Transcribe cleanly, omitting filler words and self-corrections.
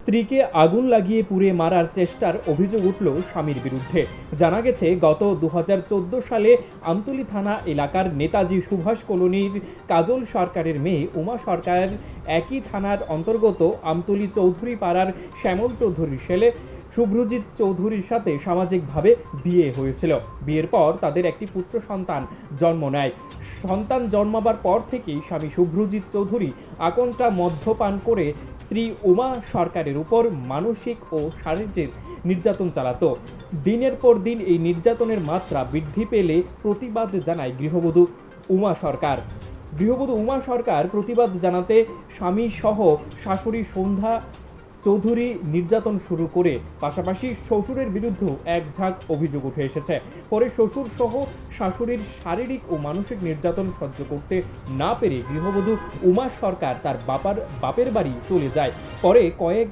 স্ত্রীকে আগুন লাগিয়ে পুড়ে মারার চেষ্টার অভিযোগ উঠল স্বামীর বিরুদ্ধে। জানা গেছে, গত 2014 সালে আমতলী থানা এলাকার নেতাজি সুভাষ কলোনির কাজল সরকারের মেয়ে উমা সরকার একই থানার অন্তর্গত আমতলী চৌধুরী পাড়ার শ্যামল চৌধুরীর ছেলে শুভ্রজিৎ চৌধুরীর সাথে সামাজিকভাবে বিয়ে হয়েছিল। বিয়ের পর তাদের একটি পুত্র সন্তান জন্ম নেয়। সন্তান জন্মাবার পর থেকেই স্বামী শুভ্রজিৎ চৌধুরী আকন্টা মদ্যপান করে স্ত্রী উমা সরকারের উপর মানসিক ও শারীরিক নির্যাতন চালাতো। দিনের পর দিন এই নির্যাতনের মাত্রা বৃদ্ধি পেলে প্রতিবাদ জানায় গৃহবধূ উমা সরকার। প্রতিবাদ জানাতে স্বামী সহ শাশুড়ি সন্ধ্যা চৌধুরী নির্যাতন শুরু করে পাশাপাশি শ্বশুরের বিরুদ্ধেও এক ঝাঁক অভিযোগ উঠে এসেছে। পরে শ্বশুর সহ শাশুড়ির শারীরিক ও মানসিক নির্যাতন সহ্য করতে না পেরে গৃহবধূ উমা সরকার তার বাপের বাড়ি চলে যায়। পরে কয়েক